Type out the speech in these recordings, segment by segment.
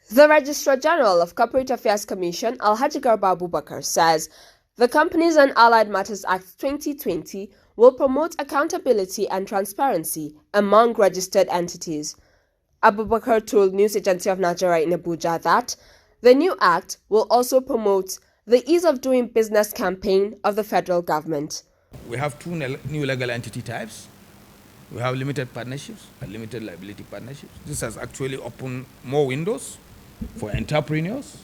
The Registrar-General of Corporate Affairs Commission, Alhaji Garba Abubakar, says the Companies and Allied Matters Act 2020 will promote accountability and transparency among registered entities. Abubakar told News Agency of Nigeria in Abuja that the new act will also promote the ease of doing business campaign of the federal government. We have two new legal entity types. We have limited partnerships and limited liability partnerships. This has actually opened more windows for entrepreneurs.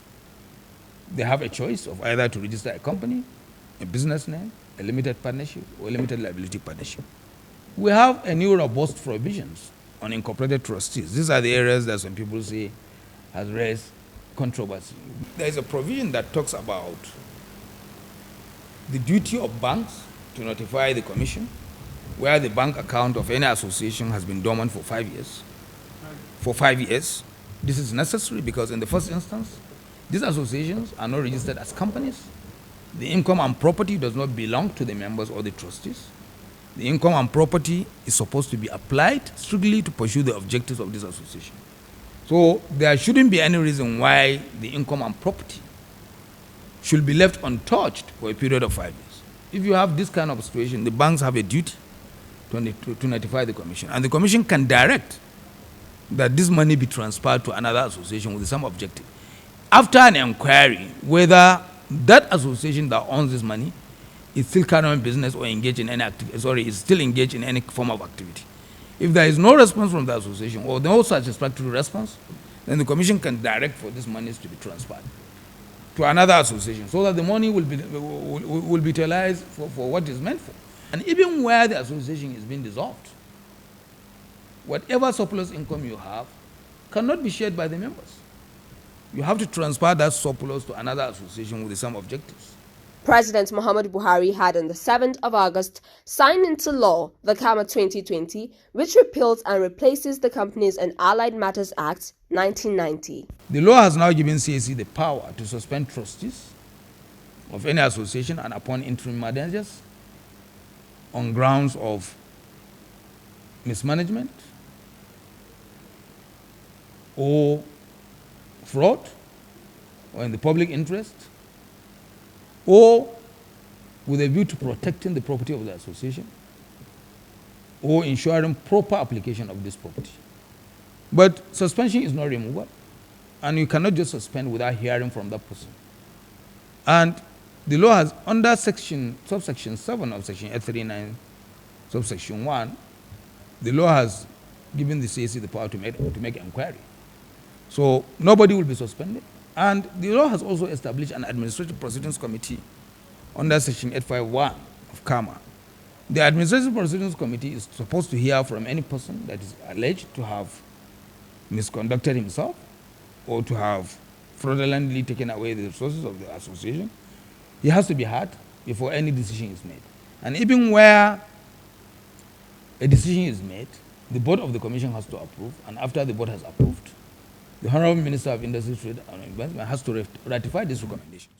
They have a choice of either to register a company, a business name, a limited partnership, or a limited liability partnership. We have a new robust provisions on incorporated trustees. These are the areas that some people say has raised controversy. There is a provision that talks about the duty of banks to notify the commission where the bank account of any association has been dormant for 5 years. For 5 years, this is necessary because in the first instance, these associations are not registered as companies. The income and property does not belong to the members or the trustees. The income and property is supposed to be applied strictly to pursue the objectives of this association. So there shouldn't be any reason why the income and property should be left untouched for a period of 5 years. If you have this kind of situation, the banks have a duty to notify the commission, and the commission can direct that this money be transferred to another association with some objective. After an inquiry, whether that association that owns this money is still carrying on business or engaged in any activity, is still engaged in any form of activity. If there is no response from the association or no satisfactory response, then the commission can direct for these monies to be transferred to another association so that the money will be utilized for what it's meant for. And even where the association is being dissolved, whatever surplus income you have cannot be shared by the members. You have to transfer that surplus to another association with some objectives. President Muhammadu Buhari had on the 7th of August signed into law the CAMA 2020, which repeals and replaces the Companies and Allied Matters Act 1990. The law has now given CAC the power to suspend trustees of any association and appoint interim managers on grounds of mismanagement or fraud or in the public interest or with a view to protecting the property of the association or ensuring proper application of this property. But suspension is not removal, and you cannot just suspend without hearing from that person. And the law has, under subsection 7 of section 839, subsection 1, the law has given the CAC the power to make inquiry. So nobody will be suspended. And the law has also established an administrative proceedings committee under section 851 of CAMA. The administrative proceedings committee is supposed to hear from any person that is alleged to have misconducted himself or to have fraudulently taken away the resources of the association. He has to be heard before any decision is made. And even where a decision is made, the board of the commission has to approve, and after the board has approved, the Honorable Minister of Industry, Trade and Investment has to ratify these recommendations.